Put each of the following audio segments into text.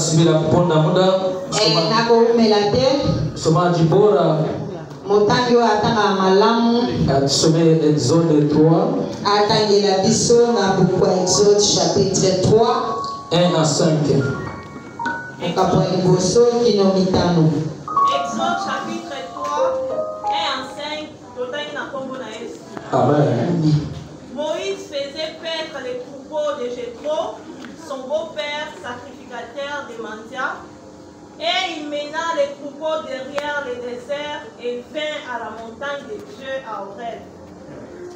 basi bila kuponda muda somaji bora motangi atanga malamu tusome Exode 3 atangela biso na buku ya Exode chapitre 3 1 à 5. Exode chapitre 3 1 à 5 totangi na kombo na Yesu. Amen. Moïse faisait paître les troupeaux de Jéthro, son beau-père sacrificateur des mantias, et il mena les troupeaux derrière le désert et vint à la montagne de Dieu à Horeb.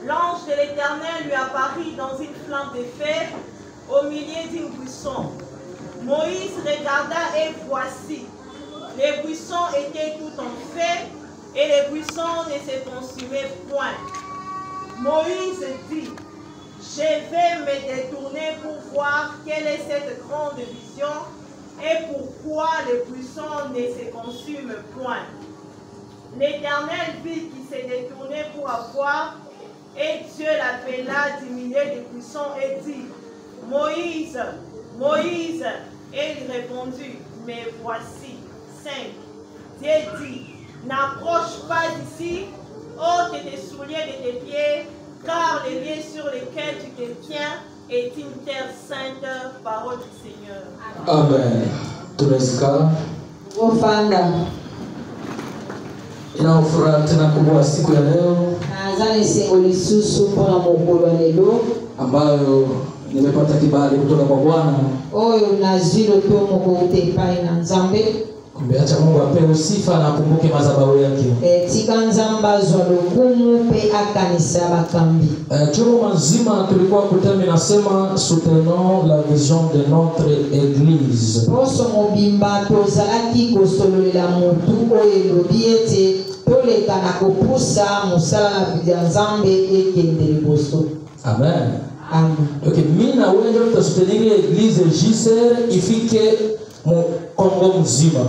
L'ange de l'Éternel lui apparut dans une flamme de feu au milieu d'un buisson. Moïse regarda et voici, les buissons étaient tout en feu et les buissons ne se consumaient point. Moïse dit, je vais me détourner pour voir quelle est cette grande vision et pourquoi les buissons ne se consument point. L'Éternel vit qu'il s'est détourné pour avoir, et Dieu l'appela du milieu des buissons et dit, Moïse, Moïse, et il répondit, mais voici. 5. Dieu dit, n'approche pas d'ici, ôte tes souliers de tes pieds, car les lieux sur lesquels tu te tiens est une terre sainte, parole du Seigneur. Amen. Tunasikia inaofuraha tena kubwa siku ya leo ambayo nimepata kibali kutoka kwa Bwana. Kumbeacha Mungu apewe sifa na akumbuke madhabahu yake. Juma mazima tulikuwa kutemi nasema soutenons la vision de notre église. Amen. Donc mina wewe tutasoutenir l'église JCR ifike mu Kongo mzima.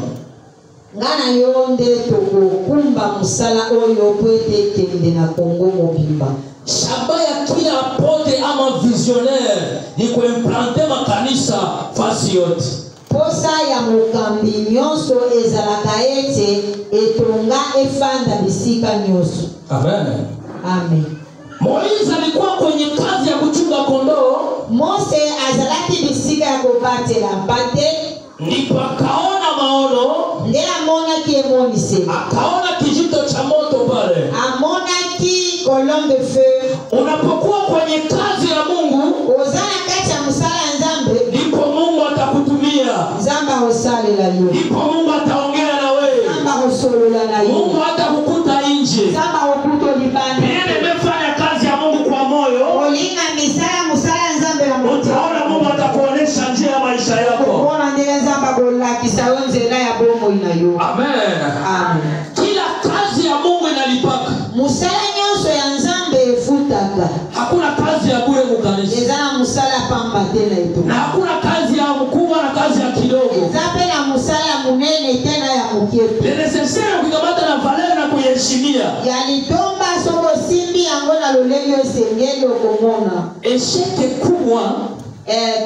Ngana yonde tokumba musala oyo kwete kende na Kongo mobimba. Shamba ya kila apote ama visionnaire ni kuimplanter makanisa fasi yote. Posa ya mukambi nyonso ezalaka ete etonga efanda bisika nyonso. Amen. Amen. Moïse alikuwa kwenye kazi ya kuchunga kondoo. Mose azalaki bisika ya kubatela bate. Ndipo akaona maono. Ndela mona kiemonise. Akaona kijito cha moto pale. Amona ki colonne de feu. Unapokuwa kwenye kazi ya Mungu, ozana kati ya musala nzambe, ndipo Mungu atakutumia. Nzamba osale la yo. Ndipo Mungu ataongea na wewe. Nzamba osolola na yo. Mungu hatakukuta nje. Nzamba okuto libana. Yeye amefanya kazi ya Mungu kwa moyo. Olinga misala musala nzambe la moto. Utaona Mungu atakuonesha njia ya maisha yako. Bona ndele nzamba golakisa onzela ya bomo inayo. Amen. Amen. Kila kazi ya Mungu inalipaka. Musala nyonso ya nzambe efutaka. Hakuna kazi ya bure mukanisa. Ezana musala pamba tena ito. Na hakuna kazi ya mkubwa na kazi ya kidogo. Ezape na musala munene tena ya mukiepe. Ni necessaire kukamata na valeur na kuheshimia. Yalitomba soko simbi yango na lolenge sengelo komona. Esheke kubwa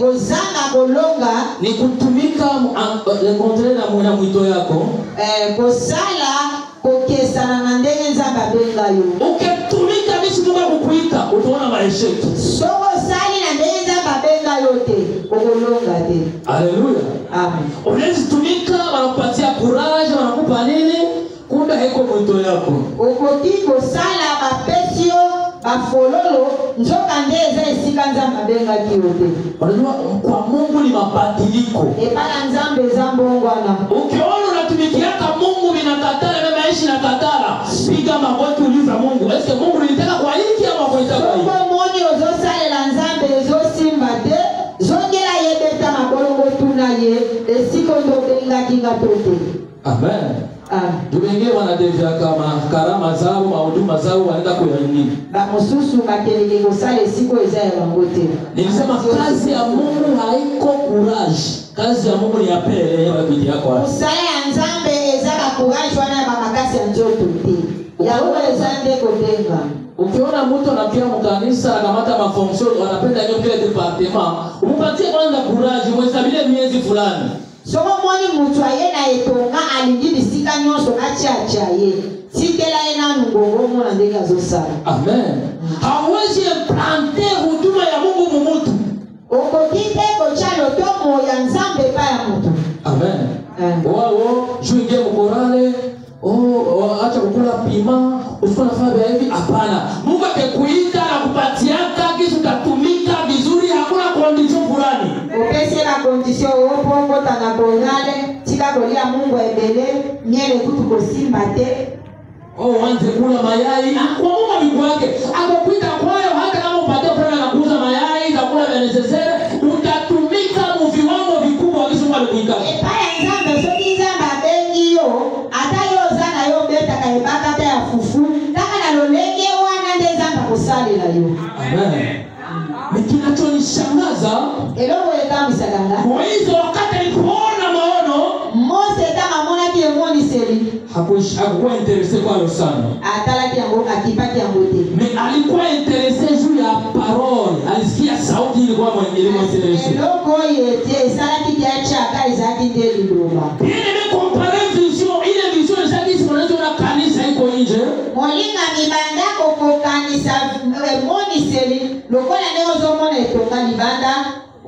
kozanga kolonga ni kutumika rencontrer na mwana mwito yako. Kozala kokesana na ndenge nzamba benga yo. Ukitumika bisi Mungu akukuita utaona maesheki. Soko sali na ndenge nzamba benga yo te okolonga te. Haleluya. Amen. Unazitumika wanakupatia courage, wanakupa nini? Kumbe haiko mwito yako. Okoti kosala bapesio bafololo njoka ndeza esika nzamba benga kiyote. Unajua kwa Mungu ni mabadiliko. Ebala nzambe zambongwana. Ukiona unatumikiaka Mungu binakatala na maisha na katala, piga magoti uliza Mungu, eske Mungu nilitaka kwa hiki ama kwa hiki? Kwa moni ozosalela nzambe ezosimba te, zongela yebeta makolongo tunaye, esiko ndo benga kinga tote. Amen. Wengine wanadevia kama karama zao, mahuduma zao wanaenda kuyaingia. Ba mususu makelele gosale siko eza ya bangote. Nilisema kazi ya Mungu haiko courage. Kazi ya Mungu ni apele ya bidii yako. Musala ya nzambe eza ba courage wana ba makasi ya njoto te. Ya ule zande kodenga. Ukiona mtu anakia mkanisa akamata mafonction anapenda nyo kile departement, umpatie kwanza courage, mwesabile miezi fulani. soko moni mutu aye na etonga alingi bisika nyonso na chacha ye tikela ye na ngongo mona ndenge azosala. Amen. Hawezi implante huduma ya Mungu mumutu. Okokite kochalo tomo ya nzambe pa ya mutu. Amen. Wao juingie mkorale, acha kukula pima, usifanye fanya hivi, hapana. Mungu akikuita na kupatiaka kisha utatumika vizuri, hakuna condition fulani. Opese la condition opo kota na konale, tika kolia Mungu ebele, nyele kutu kosimba te. Wanze kula mayai, kwa Mungu aliku yake. Akakuita kwayo hata kama upate pesa na kuuza mayai, chakula vya necessaire, utatumika mu viwango vikubwa kisha Mungu alikuita. Paya nzambe soki nzambe abengi yo, ata yo zana yo beta kaibaka ta ya fufu, taka na lolenge wana nde nzambe kusalela yo. Amen. Kinachonishangaza eloko ekambisalanga Moize wakati alipoona maono Mose kama mona ki emoni seli hakuwa interese kwayo sana. Atalaki yango akipaki yango te. Mais alikuwa interese juu ya parole. Alisikia sauti ilikuwa interese. Eloko yete salaki kia chaka izaki nde liloba. Ile compare vision, ile vision izaki simonezi na kanisa iko nje. Molinga mibanda koko kanisa emoni seli lokola neo zo mona etonga libanda.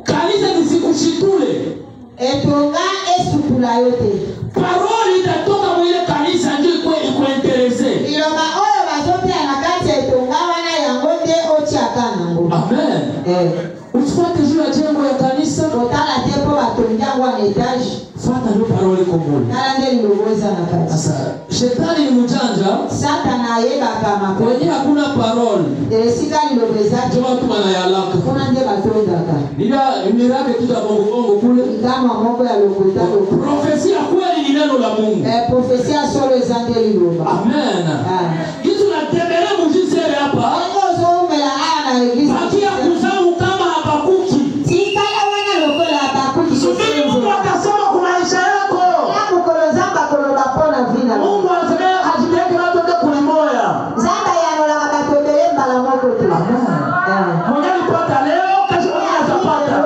Kanisa kisikushitule. Etonga esupula yote. Parole itatoka mwile kanisa ndio iko interese. Iloma oyo bazote anakati etonga wana yango nde ochiaka nango. Amen. Usifuate juu ya jengo ya kanisa. Kotala tepo batonjango na etage. Fuata ndio parole komoni. Nala nde liloboza na kati. Sasa shetani ni mjanja. Satana yeba kama kwenye hakuna parole. Sika lilobeza joma tu manayalaka. Kuna nde batondaka. Nila mirake tu bongo kule. Kama moko ya lokota. Profesia kweli ni neno la Mungu. Profesia solo zande liloba. Amen. Kitu na tembele mujisere hapa. Ngo zo umela ana eglise. Bakia kuzao kama Habakuki. Sikala wana lokola Habakuki. Subiri Mungu atasema kwa maisha yako. Hapo kolozamba koloba pona vina. Mungu anasema hajibeke watu ndio kulimoya. Zamba ya nola bakatobele mbala moko tu. Amen. Mwenye alipata leo kesho anazapata.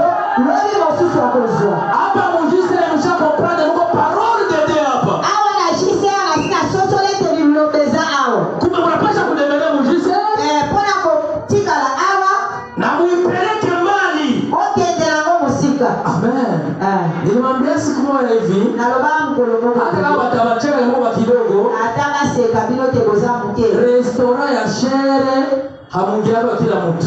Lori wasusu wakozwa. Hapa mujisere mshakopanda Mungu parole de Dieu hapa. Awa na jise ana sina soso lete lilobeza awo. Kumbe unapaswa kudembelea mujisere. Pona ko tika la awa na muipeleke mbali. Okende na ngo musika. Amen. Nilimwambia siku moja hivi. Naloba mkolomo. Hata kama watawacheka ngoma kidogo. Ataka seka bino teboza mke. Restaurant ya shere hamungiaba kila mtu.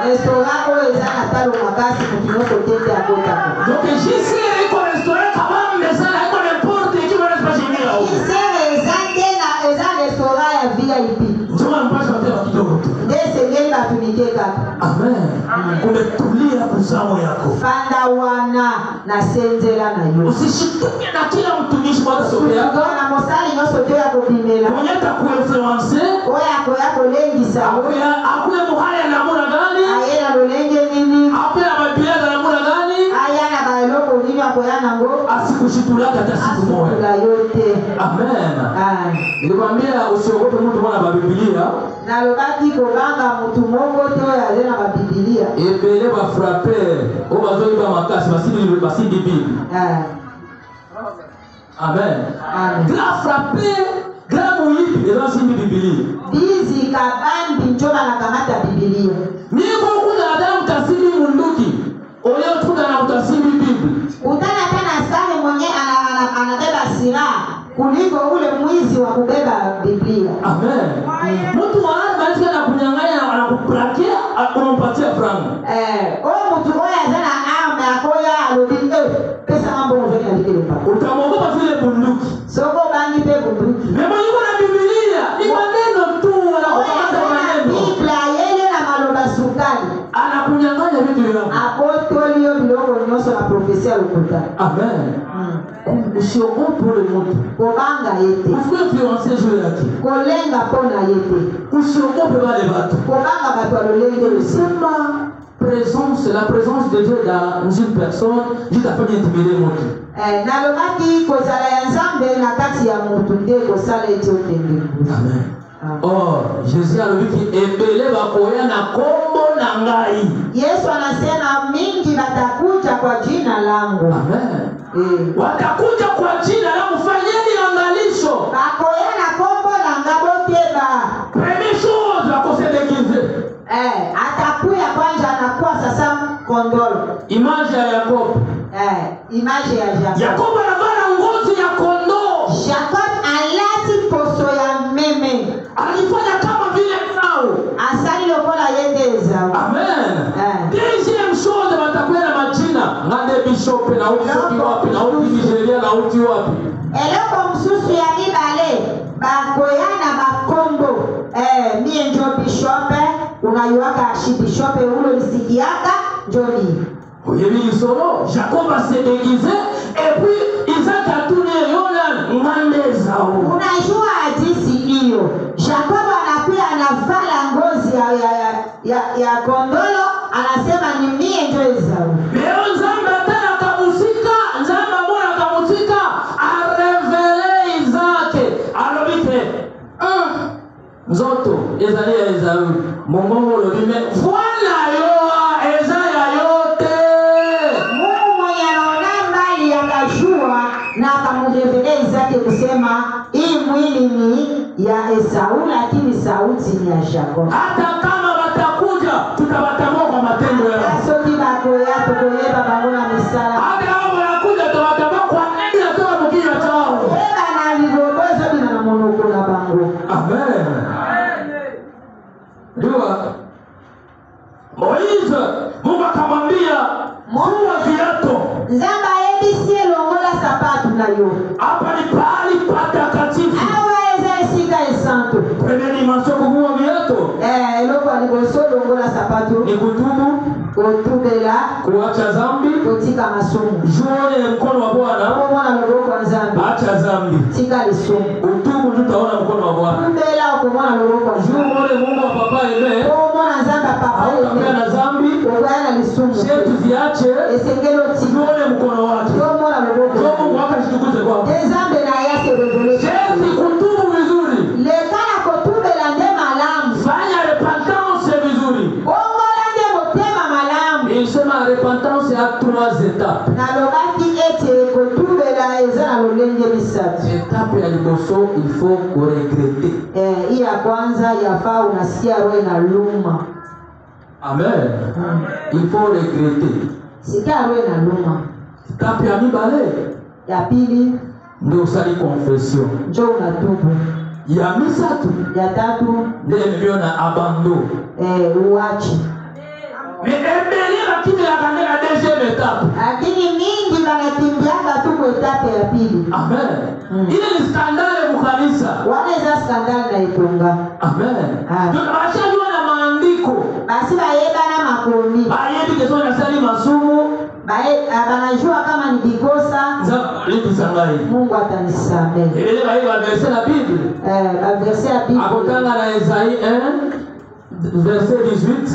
Restaurant oyo na talo makasi mkinoko tete akota. Donc ici iko restaurant kama mbesana iko n'importe qui va pas chez nous. Ici ezande na eza restaurant ya VIP. Njoma mpasha watema kidogo tu. Dese ngeli batumike kaka. Amen. Umetulia kuzao yako. Fanda wana na senzela na yo. Usishituke na kila mtumishi kwa sababu yako. Na mosali nyoso te ya kobimela. Mwenye atakuinfluencer. Oya kolengisa. Akuye muhaya na muna gani? Ayena lolenge nini? Akuye mabia na muna gani? Ayana baloko nini akoyana ngo? Asikushitulaka hata siku moja. Asikula yote. Amen. Nilikwambia usiogope mtu mwana wa Biblia. Na lobaki kobanga mtu moko to ya lena ba Biblia. Ebele ba frapper, o bazo iba makasi basidi Bible. Amen. Gra frapper, gra muibi, eza sindi Biblia. Bizi kabambi njoma na kamata Biblia. Niko kuna Adamu tasiri munduki. Oyo tuda na utasiri Bible. Utana tena askari mwenye anabeba silaha kuliko ule mwizi wa kubeba Biblia. Amen. Mtu maana na kunyang'anya na kuplakia anampatia franga. Mtu moja sana arme akoya alobi pesa mambo unafanya ndikile pa. Utamwogopa vile bunduki. Soko bangi pe bunduki. Mema yuko na Biblia. Ni maneno tu anakukamata maneno. Biblia yele na maloba sukali. Anakunyang'anya vitu vyako. Apostolio biloko nyoso na profesia lokuta. Amen. Usiogope ule mtu. Kobanga yete. Usikue influencer juu yake. Kolenga pona yete. Usiogope wale watu. Kobanga batu alolenge sema la présence de Dieu dans une personne, Dieu t'a fait intimider mtu. Nalobaki kozala ya nzambe na kati ya mutu nde kosala eti okende. Amen. Or, Jésus a dit ebele bakoya na kombo na ngai. Yesu anasema mingi batakuja kwa jina langu. Amen. watakuja kwa jina langu, fanyeni angalisho. bakoya na kombo na ngaboteba. Première chose va se déguiser. Atakuya kwanza anakuwa sasa kondolo. Image ya Yakobo. Image ya Jacob. Yakobo anavaa ngozi ya kondoo. Jacob alati poso ya meme. Alifanya kama vile Esau. Asali lokola yende Esau. Amen. Deuxième chose watakuwa na majina. Ngande bishop na uti wapi na uti Nigeria na uti wapi. Eloko msusu ya mibale bakoya na makombo. Mie njo bishop, unayuaka archibishop ulo lisikiaka njoni. Oyebi solo, Jacob va se déguiser et puis Isaac a tourné Yonan ngande Esau. Unajua hadisi hiyo. Jacob anakuja anavala ngozi ya kondolo, anasema ni mie ndio Esau. Leo Nzambe tena kamusika, Nzambe mbona kamusika arevele Isaac. Alobite. Nzoto ezali ya Esau. Mongongo lobime voilà yo Esaya yote. Mungu mwenye anaona mbali akajua na akamrevele Isaac kusema hii mwili ni ya Esau lakini sauti ni ya Jacob. Hata kama watakuja tutawatamua kwa matendo yao. Soki bakoya tukoyeba bangona misala. Hata kama wanakuja tutawatamua kwa nini natoa mkinywa chao. Eba na libobozo bina na monoko na bango. Amen. Dua. Moize, Mungu akamwambia vua viatu. Nzamba ebisie longola sapatu na yo. Hapa ni pahali patakatifu. Awa eza esika esanto. Premier dimension kuvua viatu. Eloko aliboso longola sapatu. Ni kutubu, kotubela, kuacha dhambi, kotika masomo. Juone mkono wa Bwana. Mwana loboko wa Nzambe. Acha dhambi. Tika lisomo. Utubu tutaona mkono wa Bwana. Tubela ukomwana loboko wa Nzambe. Juone Mungu wa papa eme. Mwana Nzambe papa eme. Na dhambi. Ogana lisomo. Shetu ziache. Esengelo ti. Juone mkono wake. Mwana loboko. Mungu akashitukuze kwako. Nzambe na yake revelation. Shetu kutubu vizuri. Lekana kotubela nde malamu. Fanya repentance vizuri. Ongola nde motema malamu. Isema repentance à 3 étapes. Na lobaki ete kotubela eza na lolenge misatu. Étape ya liboso il faut regretter. Hii ya kwanza yafaa unasikia roho inaluma. Amen. Il faut regretter. Sikia roho inaluma. Étape ya mibale. Ya pili ndio usali confession. Njoo unatubu. Ya misatu. Ya tatu ndio miliona abando. Uachi. Mais embele lakini la deuxième étape. Lakini mingi wanakimbianga tu kwa etape ya pili. Amen. Ile ni skandale mkanisa. Wanaweza skandale na itonga. Amen. Ndio tunashajua na maandiko. Basi bayeba na makomi. Bayebi kesho na sali masumu. Banajua kama ni bikosa. Mungu atanisamehe. Ile bayebi verset la Bible. Verset ya Bible. Akotanga na Isaïe 1 verset 18.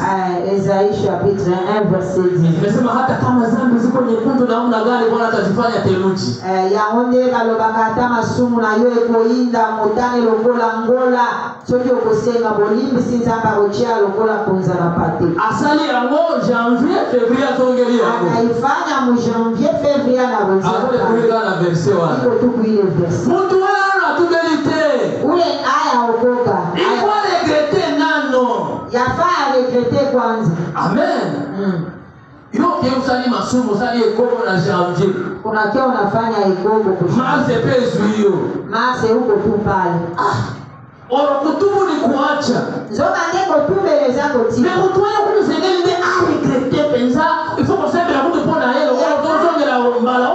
Isaïe chapitre 1 verset 18. Imesema hata kama dhambi ziko nyekundu na namna gani Bwana atazifanya theluji. Yaonde balobaka hata masumu na yo ekoinda motane lokola ngola soki okosenga bolimbi sinzamba kochia lokola kunza na pate. Asali yango janvier février atongeli yango. Anaifanya mu janvier février na roza. Akole kuiga na verset wana. Iko tu kuile verset. Mtu wana atubelite. Ule aya okoka. Iko regrete nano. Yafaa regrete kwanza. Amen. Yo usali masumu usali ekobo na janvier. Kuna kio unafanya ekobo kushuka. Mase pezu hiyo. Mase huko tu pale. Oro kutubu ni kuacha. Zoka ndeko tubeleza koti. Mais kutuana kunisengeli de regrete penza. Il faut qu'on sache la mtu pona yelo. Ozongela ombala.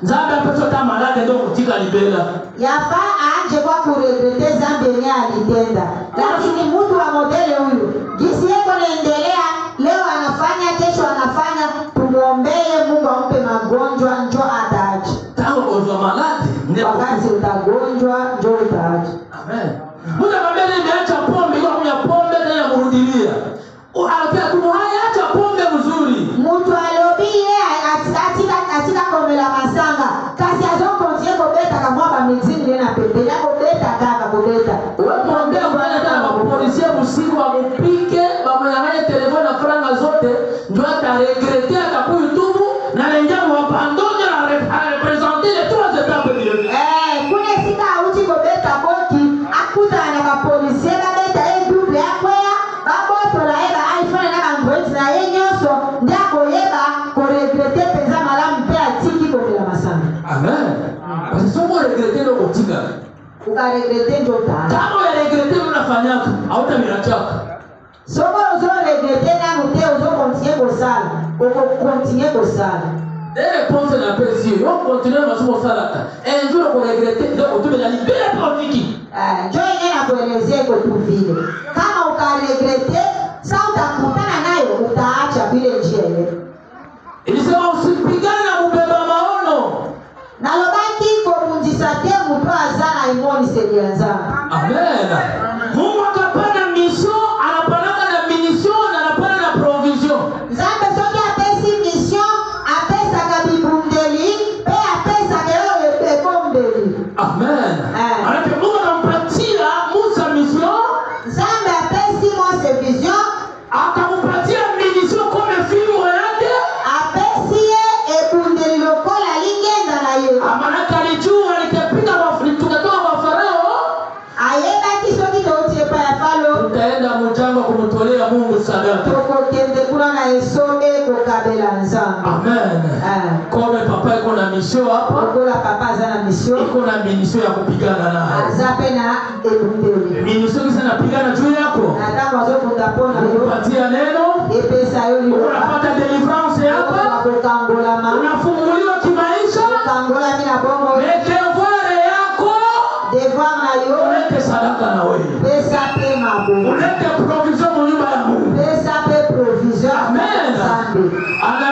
Nzambe apeso ta malade ndio kutika libela. Yafaa anje kwa kuregrete zambi yenye alitenda. Lakini mtu wa modele huyu jinsi yeko naendelea leo anafanya kesho anafanya, tumuombee Mungu ampe magonjwa njoo ataacha. Tangu kozwa malade ndio wakati utagonjwa njoo utaacha. Amen. Mungu amebele nimeacha pombe kwa kunywa pombe tena murudilia. Anapea tu haya acha pombe mzuri. Mtu alobie atika komela masanga. Kasi azokontie kobeta kamwaba mizini na pepe yako beta kaka kobeta. Wewe mwambie bwana tena mapolisia usiku wamupike, wamnyang'anye telefoni na franga zote, ndio ataregretea atakuitubu na lenjamu wapandonja na kune sika auti kobeta boti akuta na ba police ba beta double akwea ba boto la eba iPhone na Android na yenyoso ndako yeba ko regretter peza malamu pe atiki ko la masana. Amen. Parce que somo regretter no kotika. Uka regretter njota. Kama ya regretter unafanyaka, hauta mirachaka. Somo uzo regretter na mute uzo continuer ko sala. Uko continuer ko sala. Des réponses na pesi, yo continuer masomo salaka. Un jour ko regretter, donc tu me la libérer pour fiki. Njoo yeye anakuelezea iko tu vile. Kama uka regretter, sasa utakutana nayo utaacha vile njia ile. Ilisema usipigane na mbeba maono. Na lobaki kurundisate mtu azana imoni selianza. Amen. Mungu akapana mission, anapanaka na mission, anapana na provision. Nzambe soki apesi mission, apesa kabibundeli, pe apesa kero yepekombeli. Amen. Anake Mungu anampatia Musa mission. Nzambe apesi Mose vision, akampatia mission kama fimbo yake. Apesi ye ebundeli lokola lingenda na ye. Amanaka alijua alitapiga tukatoka kwa Farao. Ayebaki soki totie pa ya falo. Tutaenda mjangwa kumtolea Mungu sadaka. Tokokende kuna na esombe kokabela nzambe. Amen. Kome papa iko na mission hapa. Okola papa azana mission. Iko na mission ya kupigana naye. Azape na ebundeli. Mission kisa napigana juu yako. Nataka wazokunda pona yo. Kupatia neno. Epesa yo ni. Unapata deliverance hapa. Kukangola mama. Unafunguliwa kimaisha. Kukangola mimi na bongo. Devoir yako. Devoir na yo. Ulete sadaka na wewe. Pesa pe mabo. Ulete provision mu nyumba ya Mungu. Pesa pe provision. Amen. Ana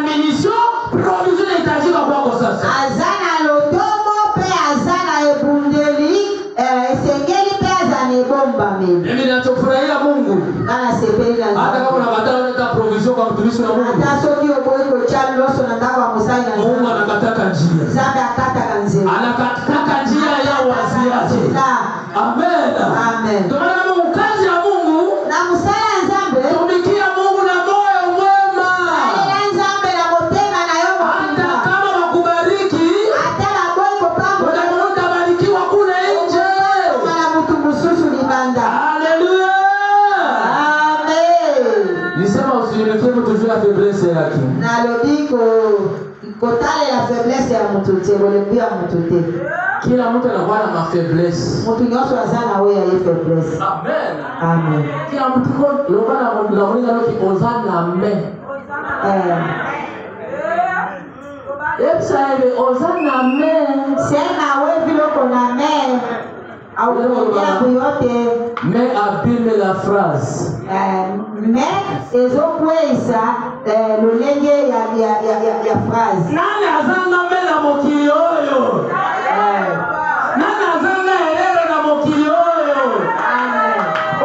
mission, provision itajika kwako sasa. Azana lotomo pe azana ebundeli, esengeli pe azana ebomba mimi. Mimi ninachofurahia Mungu. Kana sepeli azana. Hata kama unakataa unaleta provision kwa mtumishi wa Mungu. Hata soki oboiko chalo loso na ndako musai na Mungu anakataka njia. Zambe akata kanzela. Anakataka njia ya waziaje. Amen. Amen. Ndio maana Mungu kazi ya Mungu na musala nzambe. Tumikia Mungu na moyo mwema. Ala nzambe na motema na yo. Hata kama wakubariki. Hata baboiko pambo. Utabarikiwa kule nje. Kama mtu mususu libanda. Haleluya. Amen. Nisema usielekee mtu juu ya faiblesse yake. Na lobiko kotale la faiblesse ya mtu tebole pia mtu te. Kila mtu anakuwa na mafaiblesse. Mtu nyoso azana wewe ya faiblesse. Amen. Amen. Kila mtu kwa lobana la mlinga loki ozana amen. Epsaebe ozana amen. Sema wewe vile uko na amen. Au kuongea kuyote. Mais abîme la phrase. Mais ezokweza lolenge ya phrase. Nani azanga mbele mokili oyo? Nani azanga elelo na mokili oyo?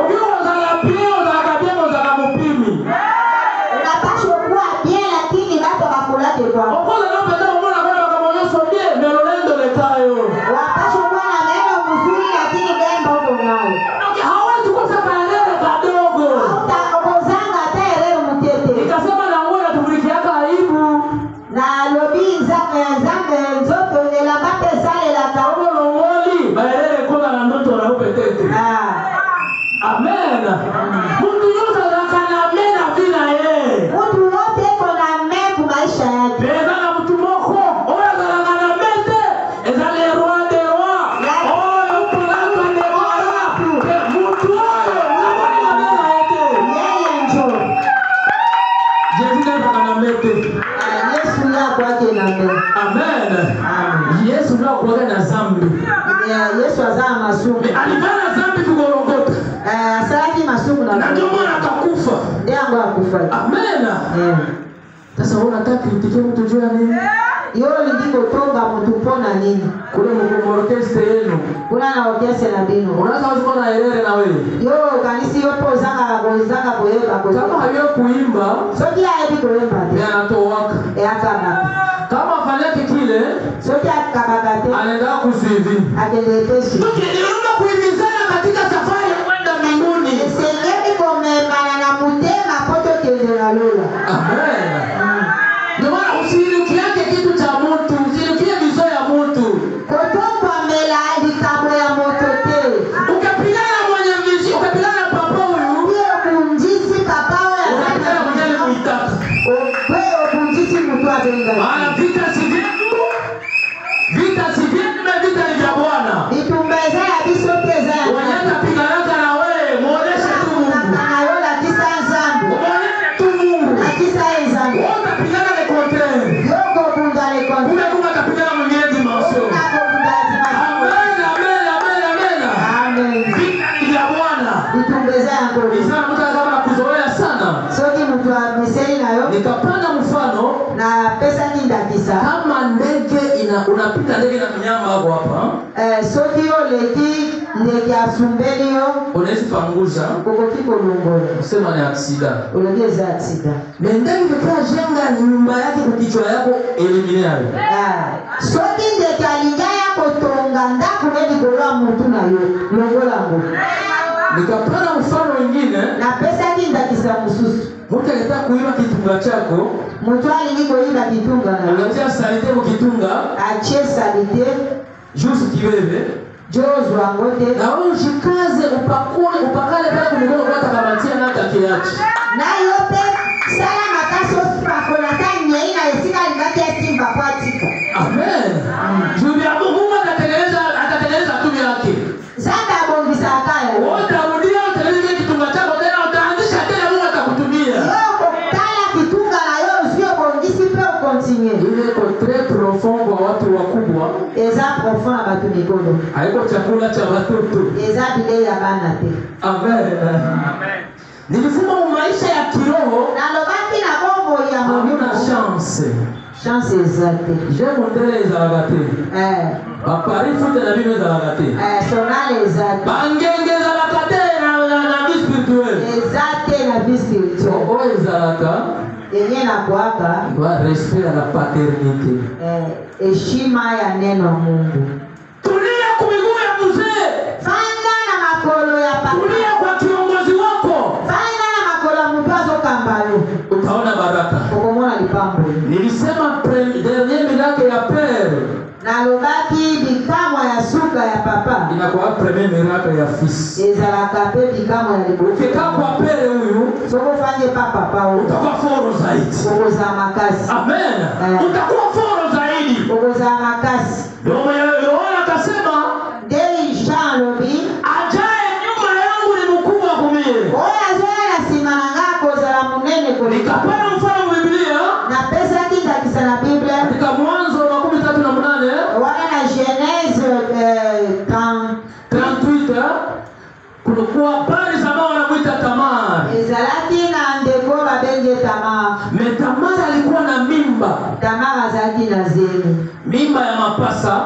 Ukiwa uzala pia uzala bien uzala mupimi. Unapaswa kuwa bien lakini watu wakulate kwa. Okola na peta mbona kwa kamonyoso bien melolendo letayo. Wapaswa kuwa na neno mzuri lakini gemba huko nayo. Hawezi kosa kaelele kadogo. Utakozanga hata elelo mtete. Nikasema na ngoja tubulikiaka aibu. Na lobi nzambe nzoto nelambate sale la Kauno longoli baelele kola na ndoto na upetete. Amen. Mungu yote anakana mena vina yeye. Mtu wote iko na meku maisha yake. Eza na mtu moko, oya zalangana mete, eza le roi de roi, oyo kulaka de roi, mtu oyo, zamani na mena ete. Yeye njo. Yesu na kana mete. Yesu ya kwake na mete. Amen. Amen. Yesu ndio kwa na zambi. Yesu azama masumu. Alifanya zambi kugorogota. Asaki masumu na ndio maana akakufa. Ndio akufa. Amen. Sasa unataka kritike mtu juu ya nini? Yoro ndiko tonga mtu pona nini? Kule mko orchestra yenu. Kuna na orchestra na bino. Unaweza kuwa na erere na wewe. Yo kanisi yopo zanga boyeba kwa. Kama hayo kuimba, soki ayebi kuimba. Yeye anatowaka. Akaba. Kama afanyake kile, soki akabakate. Anaenda kusivi. Akendeteshi. Tukienda kuhimizana katika safari ya kwenda mbinguni. Sengeni komemana na mutema poto kende na lola. Amen. Ndio maana usirikiake kitu cha mtu, usirikie vizo ya mtu. mnyama hapo hapa. Soki oleki ndeke asumbeli yo. Unaweza panguza. Okoki kolongola. Sema ni accident. Oleki eza accident. Nendeni kwa jenga nyumba yake kwa kichwa yako eliminare. Soki ndeke alingaya kotonga ndaku nedi kolwa mtu na yo. Longola ngo. Nikapana mfano mwingine. Na pesa kinda kisa mususu. Mtu anataka kuiba kitunga chako. Mtu alingo iba kitunga na yo. Anatia salite kwa kitunga. Achie salite. Juste kibebe. Jozo angote. Na wewe ushikaze upakale pale kumikono kwa takamatia na takiachi. Na yope sala makaso pakola tanye ina esika ngati simba kwatika. Amen. Juu ya Mungu atatengeneza tumi yake. Sasa bongisa kaya. Wote arudia uteleze kitunga chako tena utaanzisha tena Mungu atakutumia. Yoko kala kitunga na yo sio bongisi pe continue. Ile iko très profond kwa watu wakubwa. Eza profond na batu mikono. Haiko chakula cha watoto. Eza bile ya bana te. Amen. Amen. Nilisema maisha ya kiroho na lobaki na bongo ya Mungu na chance. Chance exacte. Je montre les alagate. Baparifu tena bino zalagate. Sonale exacte. Bangenge zalagate na vie spirituelle. Exacte na vie spirituelle. O ezalaka. Yenye na kuaka. Wa respect à la paternité. Heshima ya neno Mungu. Tulia kwa miguu ya mzee. Fanya na makolo ya papa. Tulia kwa kiongozi wako. Fanya na makolo ya mbazo kambayo. Utaona baraka. Ukomona lipambo. Nilisema dernier miracle ya père. Na lobaki bikamwa ya suka ya papa. Inakuwa premier miracle ya fils. Ezalaka pe bikamwa ya libo. Ukika kwa père huyu, soko fanye papa pao. Utakuwa foro zaidi. Ukoza makasi. Amen. Utakuwa foro zaidi. Ukoza makasi. Ndio Yohana akasema, Dei Jean lobi, ajaye nyuma yangu ni mkubwa kumie. Oya zoya na simana ngako za munene kuliko. Nikapana mfano Biblia. Na pesa kita kisa na Biblia. Katika Mwanzo 13:8. Wala na Genèse 38 kulikuwa habari za mama anamuita Tamar. Ezalaki na ndeko babenge Tamar. Tamar alikuwa na mimba. Tamar azaki na zemi. Mimba ya mapasa.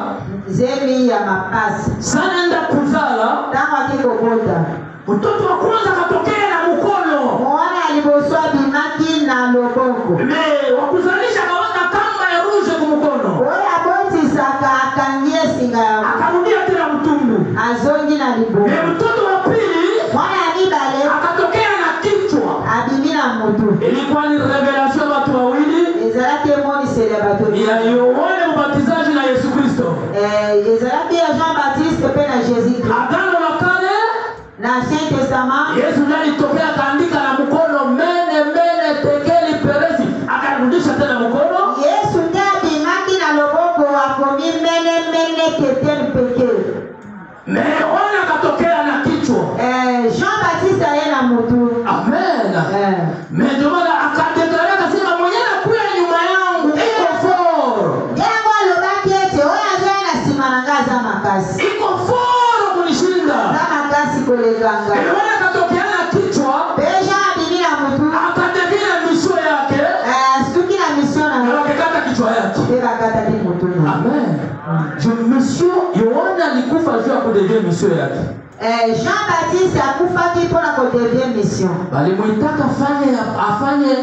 Zemi ya mapasa. Sana enda kuzala. Tangu akikokota. Mtoto wa kwanza katokea na mkono. Mwana aliboswa bimaki na loboko. Wakuzalisha kawaka kamba ya ruje kwa mkono. Oya bonzi saka akangie singa. Akarudia tena mtumbu. Azongi na libo. Mtoto wa pili. Mwana alibale. Akatokea na kichwa. Abimina mutu. Ilikuwa ni revelation watu wawili. Ezalaki moni celebato. Ya Yohana Mbatizaji na Yesu Kristo. Ezalaki ya Jean Baptiste pe na Jésus. Agano la kale na Ancien Testament. Yesu ndiye alitokea akaandika na mkono mene tekeli peresi akarudisha tena mkono. Yesu ndiye abimaki na loboko wakomi mene keteli pekele. Yohana akatokea na kichwa. Jean Baptiste yeye mutu. Amen. Ndio maana akadeklare akasema mwenyewe anakuja nyuma yangu iko foro. Jambo alobaki ete oya zoya na simana ngaza makasi. Iko foro kunishinda. Na makasi koleganga. Yohana akatokea na kichwa. Beja abimina mutu. Akadevina misio yake. Stuki na misio na akakata kichwa yake. Beba kata di mutu. Amen. Misio Yohana alikufa juu ya kudevia misio yake. Jean Baptiste akufa kipona kudevia mission. Walimuitaka afanye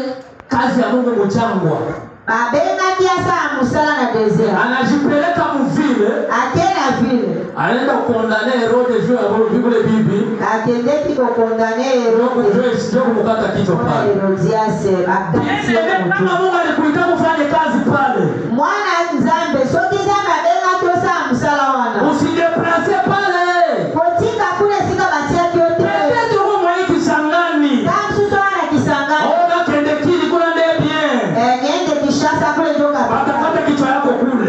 kazi ya Mungu mchangwa. Babenga kiasa musala na desert. Anajipeleka mvile. Atena vile. Anaenda kukondane Herode juu ya Biblia bibi. Akendeki kukondane Herode. Sio kumkata kichwa pale. Herodias akasi. Kama Mungu alikuita kufanya kazi pale. Mwana Nzambe soki Nzambe abenga tosa musala wana. Usideplace pale. Kotika kule sika batia kyote. Ndio kwa mwaiki sangani. Tansu sana kisangani. Oga kende kili kuna ndiye bien. Niende Kishasa kule joka. Watakata kichwa yako kule.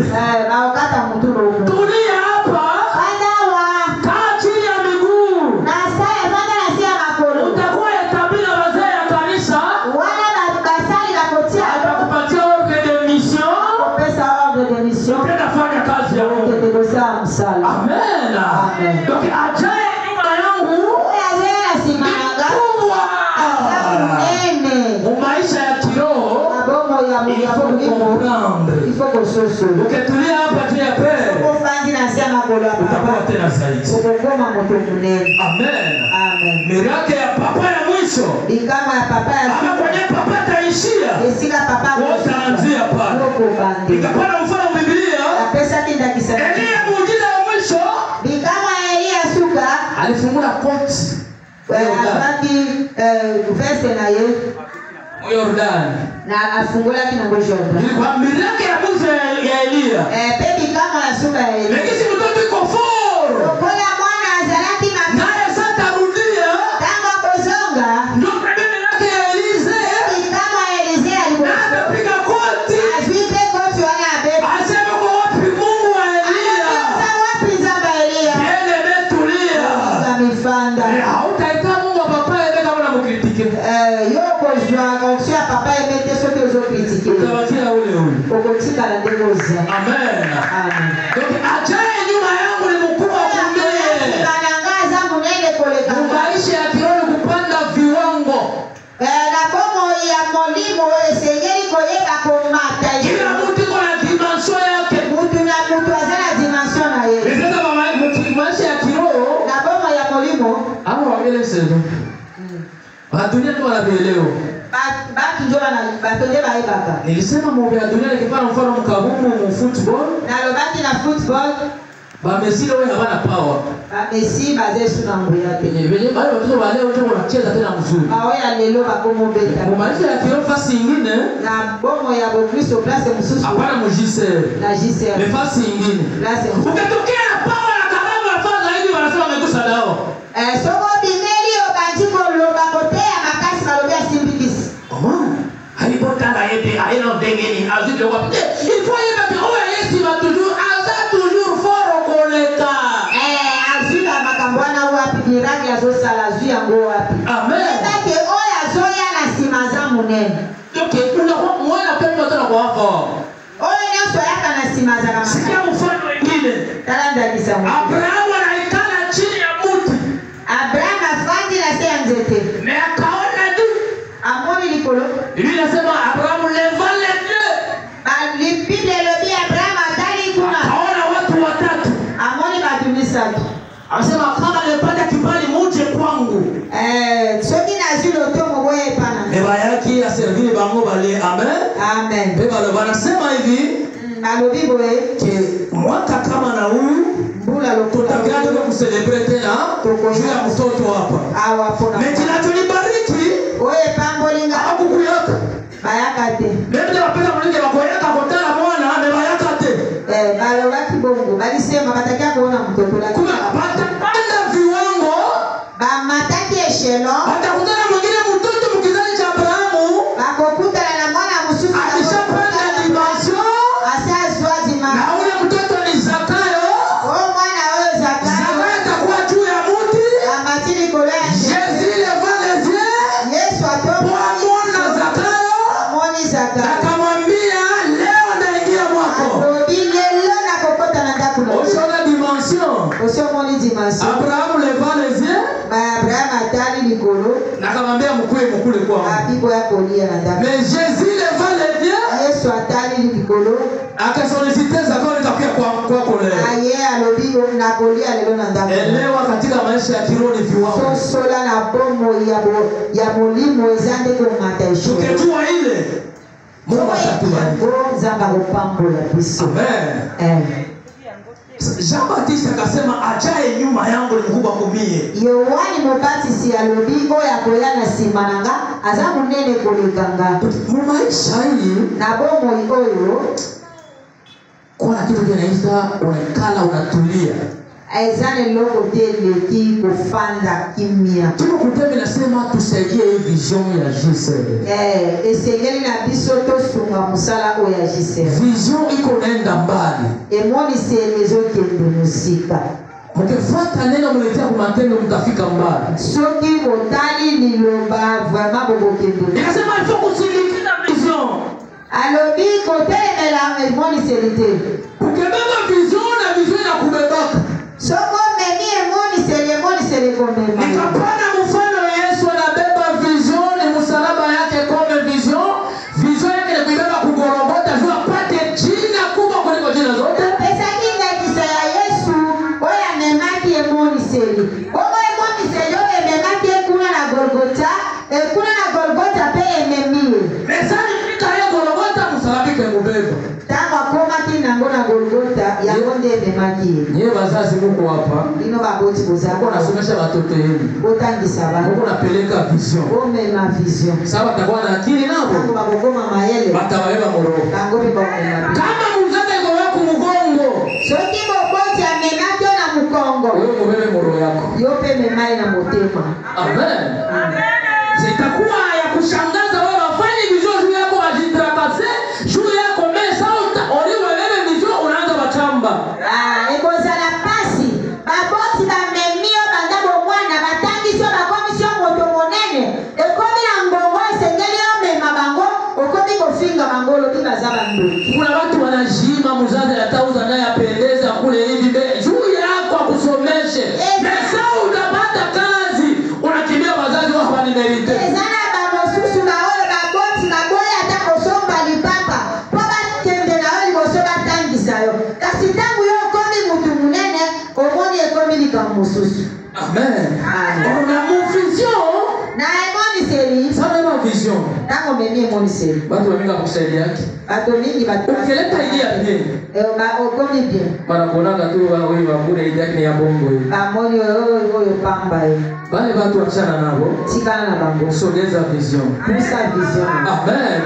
Naokata mtuno huko. Tulia hapa. Andawa. Kaa chini ya miguu. Na saya fanya na sia makolo. Utakuwa etabila wazee ya kanisa. Wana basali na kotia. Atakupatia ordre de mission. Pesa ordre de mission. Utenda fanya kazi ya Mungu. Amen. Amen. Donc ajaye nyuma yangu. Oya simanga. Maisha ya kiroho. Abomo ya Mungu. Il faut comprendre. Il faut que ce soit. Ukitulia hapa tu ya pere. utakuwa tena zaidi. ukokoma moto munene. Amen. Amen. Miracle ya papa ya mwisho. Ikama ya papa ya Ama kwenye papa taishia. esika papa Utaanzia pale. Ikapana mfano Biblia. pesa kinda kisema Elia muujiza wa mwisho. Bikama Elia suka Alifungula koti. abaki veste na ye Yordani. na afungula kinango Jordan. Ilikuwa miracle ya mwisho ya Elia. Pepi kama ya suka ya Elia. Lakini mtoto iko foro. Okola mwana azalaki na Naye sasa rudia. tango kozonga. Ndio kabila yake ya Elize. Kama Elize alikuwa. Anapiga koti. Azipe koti wana abebe. Asema kwa wapi Mungu wa Elia. Sasa wapi zamba Elia? Yeye ametulia. Kamifanda. Hautaita Mungu wa papa yeye kama unamkritike. Yoko jwa kwa papa emete sote uzo kritike. Utabakia ule ule. Okotika na ndegoza. Amen. Amen. Donc ajaye nyuma yangu ni mkubwa kumie. Kanangaza munene koleka. Maisha ya kiroho kupanda viwango. Na komo ya molimo esengeli koyeka komata. Kila mtu iko na dimension yake. Mutu na mutu azana dimension na yeye. Sasa mama maisha ya kiroho Na komo ya molimo hapo wagele sasa. Dunia ndio wanaelewa. batu njo batonde bayebaka. Nilisema mambo ya dunia nikipana mfano mkabumu mu football. Na lobaki na football Ba Messi leo hawana power. Messi bazesu na mbuya te. Venye bale watoto wa leo ndio wanacheza tena mzuri. Aoya lelo bakomo beta. Kwa maisha ya kiroho fasi nyingine Na bomo ya Bokristo place mususu hapana mujise. na JCR. Le fasi nyingine. Place. Ukitokea na power na kalamu wafanya hivi wanasema wamegusa dao. Soko bimeli obajiko loba kotea makasi balobia simbikisi. Comment? Haibotanga yete ayeno dengeni azite wapi. Il faut y mettre au Yesu va toujours toujours fort koleka. Azuka makambwana wapi dirani azosala zuya ngo wapi. Amen. Ndake oya zoya na simaza munene. Donc unakuwa mwana pendo tena kwa hapo. Oya nyoso yaka na simaza kama. Sikia mfano mwingine. Talanda kisamu. Abrahamu anaikala chini ya mti. Abraham afandi na seya nzete. Na akaona juu. Amoni likolo. Biblia inasema Abrahamu leva les yeux. Biblia lobi Abraham atali kuna. Akaona watu watatu. Amoni batumisaki. Anasema kama nimepata kibali muje kwangu. Soki na zilo tomo boye pana. Beba yake aservile bango bale. Amen. Amen. Beba lo banasema hivi. Balobi boye. Ke mwaka kama na huyu Mbula lokota. tutakiaje kwa kucelebrate tena juu ya mtoto hapa. Awa pona. Mekina tulibariki. Oye pambolinga. Hakukuyaka. Bayaka te. Ndio wapenda mlinge wakoyaka kotana mwana amebayaka te. Balobaki bongo. Balisema batakia kuona mtoto la. Kuna patapanda viwango. Bamataki eshelo. Watakutana mwingine mtoto mkizazi cha Abrahamu. Bakokutana na mwana musufu. Akishapanda dimension. Asazwa dima. Na ule mtoto ni Zakayo. Mwana oyo Zakayo. Zakayo atakuwa juu ya mti. Amatili kolea. Jésus leva les yeux. Yesu atomo. Wamwona Zakayo. Amoni Zakayo. Akamwambia leo naingia mwako. Lelo na kokota na ndaku na. Osona dimension. Osomoni dimension. Abrahamu leva les yeux. Abraham atali likolo. Na akamwambia mkue mkule kwa. Abibo ya kolia na ndaku. Mais Jésus leva les yeux. Yesu atali likolo. Akasolicite Zakayo nitakuja kwako leo. Aye alobigo na kolia lelo na ndaku. Elewa katika maisha ya kiroho ni viwango. Sola na bomo ya molimo ezande ko matasho. Ukijua ile Mungu atatubariki. Zamba kupambola biso. Amen. Jean-Baptiste akasema ajaye nyuma yangu ni mkubwa kumie. Yohani Mubatizi alobi oya koya na simananga aza munene kolekanga. Mu maisha hii Na bomo oyo kuna kitu kinaitwa unakala unatulia. ezane loko teleki kufanda kimia. Kimo kutemi nasema tusaidie hii vision ya JCR. Esengeli na biso tosunga musala oya JCR. Vision iko naenda mbali. Emoni selezo kende musika. Mkifuata neno mletea kwa matendo mtafika mbali. Soki botali liloba vraiment bobo kende. Nikasema il faut kusindikiza vision. Alobi kotelemela emoni selite. Ukibeba vision na vision inakubebaka. Soko memi emoni sele komema. Nikapana mfano Yesu anabeba vision ni msalaba yake kome vision. Vision yake ni kuibeba kugorogota juu apate jina kubwa kuliko jina zote. Pesa kinga kisa ya Yesu ndebe maki. Nyewe bazazi muko hapa. Ino baboti bozaka. Muko nasomesha watoto wenu. Otangisa bana. Muko napeleka vision. Ome ma vision. Sawa takuwa na akili nabo. Tangu bakogoma mayele. Batawabeba moroho. Tangu bibomela. Kama mzazi iko wako mgongo. Soki boboti amemaki na mkongo. Wewe mubebe moroho yako. Yope memai na motema. Amen. Zitakuwa ya kushangaza wewe wafanye vision juu yako wajitrakase juu yako mesa oliwe wewe vision unaanza bachamba. Ekozala pasi. Baboti bamemio bandabo mwana batangi sio bakomi sio moto monene. Ekomi na ngongo esengeli omema bango okomi kofinga mangolo kibazaba ndoki. Kuna watu wanajima mzazi atauza naye apendeza kule hivi juu yako akusomeshe. Mesa utapata kazi unakimbia wazazi wao wanimerite. Ezana bamosusu na ole baboti na boya atakosomba lipapa. Paba kende na ole bosoba tangisa yo. Kasi tangu yo komi mutu munene omoni ekomi likamususu. Amen. Amen. On a mon vision. Na emoni seri. Sana ma vision. Tango memi emoni seri. Watu waminga kusaidia yake. Bato mingi bato. Ukileta idea bien. Okomi bien. Wanakuonanga tu wewe wakule idea yake ya bongo hivi. Amoni oyo pamba hivi. Wale watu wachana nabo. Tikana na bango. Sogeza vision. Pusa vision. Amen.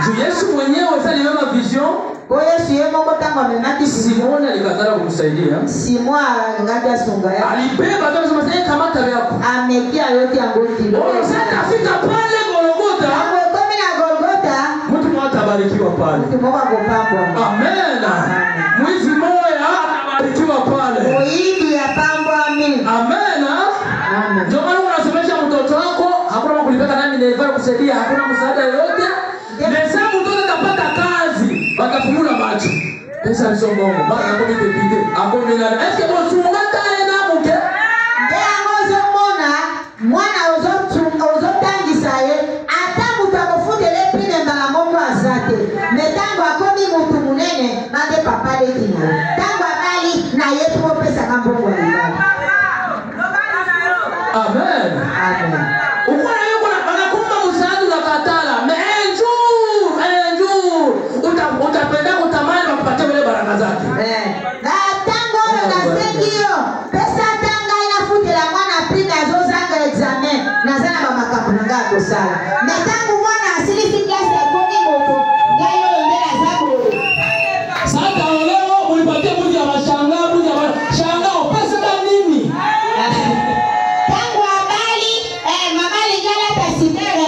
Juu Yesu mwenyewe alibeba vision. Kwa Yesu yeye Mungu tangu amemaki Simoni alikatala kumsaidia. Simoni ngata sunga yake. Alibeba tu sema sasa kamata yako. Amekia yote angoti. Sasa afika pale Golgotha. Kama na Golgotha, Mtu mmoja atabarikiwa pale. mtu mmoja kupambwa. Amen. Mwizi moya atabarikiwa pale. Muibi ya pambwa amen. Amen. Amen. Ndio maana unasomesha mtoto wako, hakuna kulipeka nani ndio kusaidia, hakuna msaada yoyote. Lesa mtoto atapata kazi, wakafumula macho. Pesa nisongongo, bana kwa mimi pide. Akoni na eske bo sumugata na muke. Ndio ngozo mona, mwana ozotangisa ye, ata mutakofundele pine mbala mongo azate. Metango akomi mutu munene, mande papa le kina. Tango abali na yetu pesa kambongo alibali. Amen. Amen. Ukona yuko na anakumba msaada na katala. Utapenda kutamani kupatia wale baraka zake. Na tango na sengio, pesa tanga inafutila mwana pinda zozanga examen. Nazana ba makapanga ko sala. Na tango mwana asili si class ya koni moto. Ngayo ndela zako. Sasa leo ulipatia mji ya mashanga pesa nini? Tango abali mama ligala tasimere.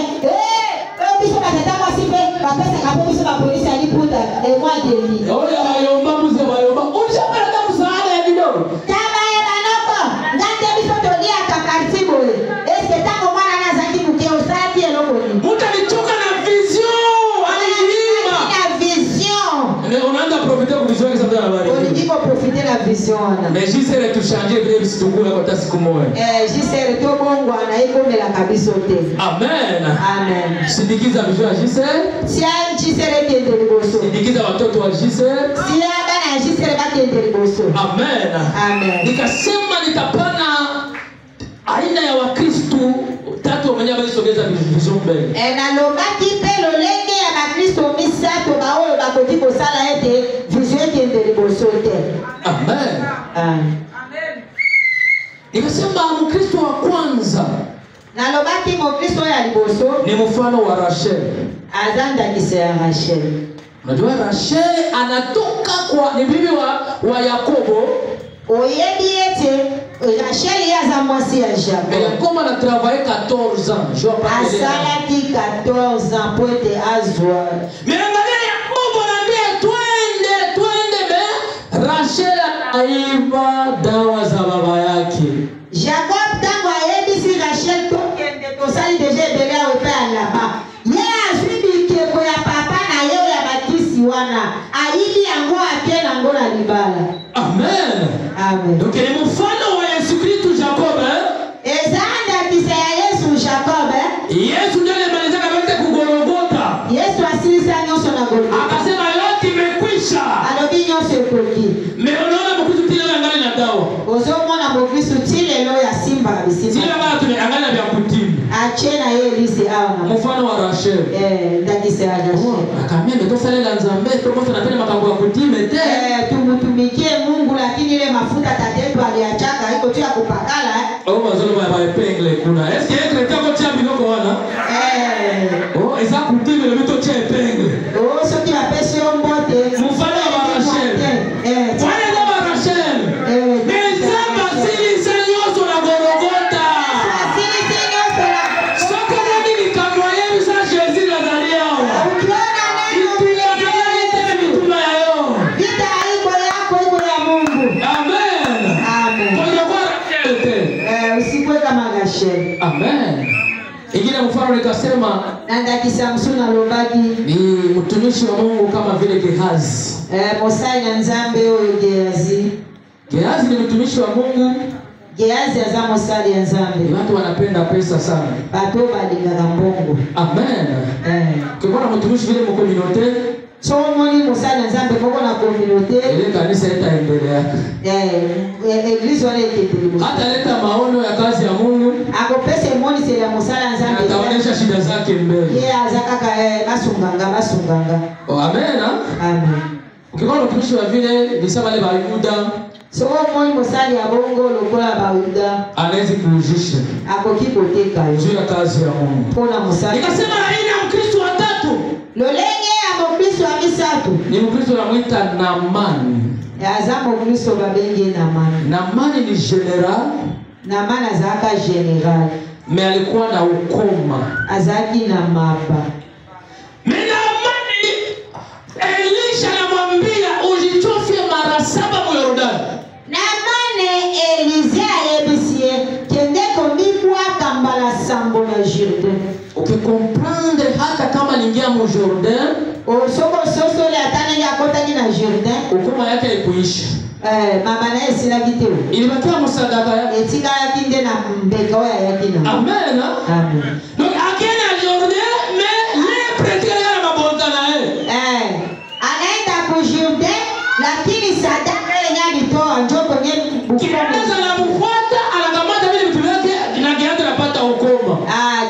Biso batata kwa sipe bapesa kapo biso ba polisi aliputa moi demi. Oya bayomba muze bayomba. Ulishamata msaada ya kidogo. Kama ya banoko, ngate biso tolia kakartibo. Eske tango mwana anazaki mukeo sati eloko ni. Mtu alichoka na vision, alijilima. Na vision. Leo unaanza profiter kwa vision kisa ndio habari. Oliko profiter la vision. Mais jisere tu changer vile visitungu kwa hata siku moja. Jisere to bongo anayikomela kabisa te. Amen. Amen. Sindikiza vision ya jisere. Si jisere kende liboso. Sindikiza watoto wa jisere. Si bana jisere bakende liboso. Amen. Amen. Nikasema nitapana aina ya Wakristo tatu wenyewe walisogeza vision mbele. Na lobaki pe lolenge ya bakristo misato baoyo bakoki kosala ete vision kende liboso te. Amen. Amen. Nikasema Mkristo wa kwanza Na lobaki mokristo ya liboso ni mfano wa Rachel. azanda kisa Rachel. Unajua Rachel anatoka kwa ni bibi wa Yakobo. Oyebi ete Rachel yaza mwasi ya Mais Jacob. Yakobo a travaillé 14 ans. Je vois pas Asalaki 14 ans pote azwa. Mais angalia Yakobo anambia twende be Rachel aiba dawa za baba yake. Jacob tango ayebi si Rachel tokende tosali deja ebele ya ope alaba. Ye azwi bikeko ya papa na ye ya bakisi wana. Ayibi yango ake nango na libala. Amen. Amen. Donc ni mfano wa Yesu Kristo Jacob. Ezanda kisa ya Yesu Jacob. Yesu ndiye alimaliza kabisa kugorogota. Yesu asilisa nyonso na Golgotha. Akasema yote imekwisha. Alobi nyonso ekoki. Mais unaona Mkristo tena angalia na dawa. Ozomona mokristo ti lelo ya simba bisima. Sio baba tumeangalia vya kutibu. achena yeye lise aona mfano wa Rachel ndakise Rachel akamia metofale la nzambe tokosa napenda makambo ya kutime te tumutumikie Mungu lakini ile mafuta tatetu aliachaka iko tu ya kupakala mazolo ba epengle kuna eske ekreta ko tia biloko wana eza kutime le bito tia epengle soki bapesi yo mbote mfano wa Rachel wale ba Rachel nzamba sili sanyoso na Golgotha soko nani ni kamwa yebi sa Jésus Nazaria ukiona neno mituma yayo vita iko yako iko ya Mungu amen amen kwa usikwe kama Rachel amen. Ingine mfano nikasema ndakisa msuna lobaki ni mtumishi wa Mungu kama vile Gehazi. Mosai na nzambe oyo Gehazi. Gehazi ni mtumishi wa Mungu. Gehazi aza mosali ya nzambe. Watu wanapenda pesa sana. Bato balingaka mbongo. Amen. Kikona mtumishi vile mu communauté. So moni mosali na nzambe moko na communauté. Ile kanisa itaendelea. Eglise wale itaendelea. Hata leta maono ya kazi ya Mungu. Akopese moni sele ya mosali na nzambe. Ataonesha shida zake mbele. Yeye azakaka basunganga. Amen. Amen. Kikona mtumishi wa vile nisema wale Bayuda. So moni mosali ya bongo lokola Bayuda. Anaweza kuujisha. Akoki koteka yo. Juu ya kazi ya Mungu. Pona mosali. Nikasema aina Mkristo wa tatu. Lolenge ya Mkristo wa misatu. Ni Mkristo anamuita Naamani. Aza Mkristo babengi Naamani. Naamani ni general. Naamani azaka general. Me alikuwa na ukoma. Azaki na maba. Naamani Elisha anamwambia ujichofie mara 7 mu Yordani. Naamani Elise ayebisie kende komibwa kambala sambo na Jordan. Ukicomprendre hata kama ningia mu Jordan, osoko soso le atana ya kota ni na Jordan, ukoma yake haikuisha. mama na esila kiteo. Ilibakia msadaka yake. Etika yake nde na mbeka yake na. Amen. Amen. Donc akena Jordan mais les prêtres ya mabonza na yeye. Anaenda ku Jordan lakini sadaka yenye alitoa njoko yenye Kianza na mfuata anakamata vile vitu vyake na kianza napata ukoma.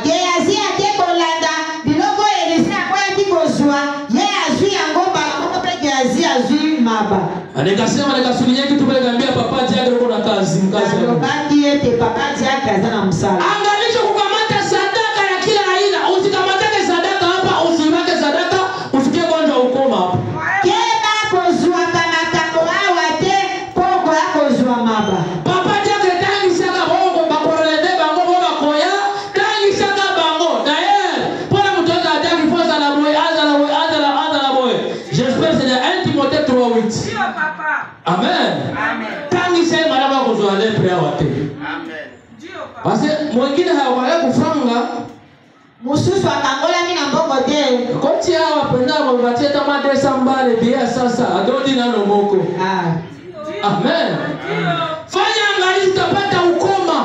Gehazi akeko landa biloko Elisa kwa kikozwa ye azui ngomba kwa pe Gehazi azui maba. Nikasema nikasubiria kitu pale kaambia papati yake uko na kazi mkazi. Baki yete papati yake azana msala. Angalisha kukamata sadaka ya kila aina. Usikamatake sadaka hapa, usimake sadaka, usikie gonjwa ukoma hapa. Keba kozwa kama tako hawa te poko yako zwa maba. Papati yake tangi saka bongo bakorelede bango boba koya, tangi saka bango. D'ailleurs, pour la mtoto ataki force la boy, azala boy. J'espère c'est dans 1 Timothée 3:8. Amen. Tangi sema na bako zwa lepre hawa te. Amen. Basi mwingine hawaya kufranga Mususu akangola mina mbongo te. koti hawa penda mwabatie kama desa mbale bia sasa adodi na nomoko. Amen. Fanya angalizi utapata ukoma.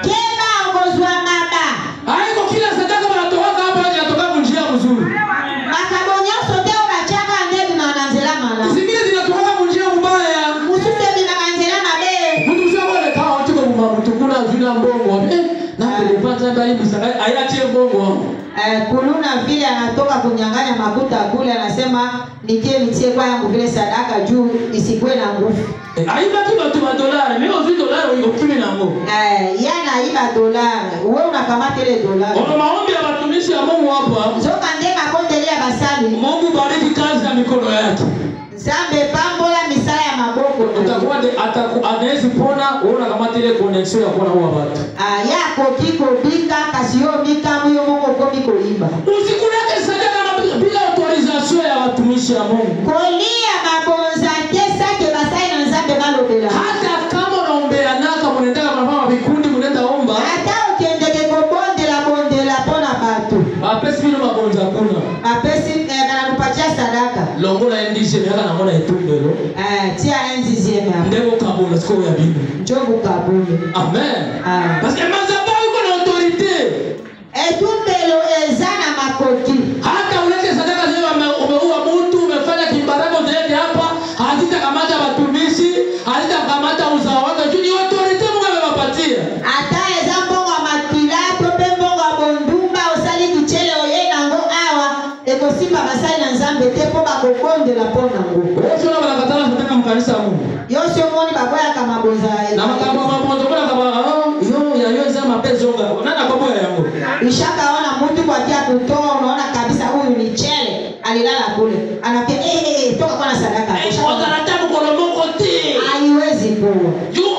Keba okozwa maba. Haiko kila sadaka wanatoka hapa inatoka njia mzuri. Makabonyo sote obachaka ndebi na nanzela mala. Zingine zinatoka njia mbaya. Mususu bina nanzela mabe. Mtu msema wale kama utiko mtukuna vile mbongo. Na nilipata ndani msaka ayatie mbongo. Kuluna vile anatoka kunyang'anya makuta kule anasema nitie kwa yangu vile sadaka juu isikwe na nguvu. Aiba tu watu wa dolari, mimi uzi dolari ukimi na Mungu. Yana iba dolari, wewe unakamata ile dolari. Ona maombi ya watumishi ya Mungu hapa. Zoka ndema kondelea basali. Mungu bariki kazi ya mikono yake. Zambe pambola misala ya maboko. Utakuwa anaweza pona, uona kama ile connection ya kuona huwa watu. Yako kiko bika kasio bika myo Mungu komiko imba. Usikuleke sadaka bila autorisation ya watumishi ya Mungu. Kolia mabonza kesa ke basai na nzambe malobela. Hata kama unaombea naka mnaendaka mnafanya vikundi mnaenda omba. Hata ukiendeke bondela pona batu. Mapesi bila magonjwa kuna. Mapesi banakupatia sadaka. Longola ndishe miaka na mwana etumbelo. Tia enzizieme hapo. Ndego kabula siko ya Biblia. Njobu kabule. Amen. Parce que mazabao iko na autorité. Etumbelo ezana makoki. Hata ulete sadaka zile umeua mtu, umefanya kibaraka zaidi hapa, hazitakamata watumishi, hazitakamata uzao wake. Juu ni autorité Mungu amewapatia. Ata eza mbongo makila tope mbongo bosimba basali na nzambe te po bakokondela mpo nango. Osho na banakatala kutaka mkanisa ya Mungu. Yose omoni bakoyaka mabonza Na makambo mamoto kuna kama yo za mapezonga. Nana kwa boya yangu. Ishakaona mtu kwa kia kutoa, unaona kabisa huyu ni chele, alilala kule. Anapia toka kwa na sadaka. Wakaratabu kolomoko ti. Haiwezi kuwa. Yo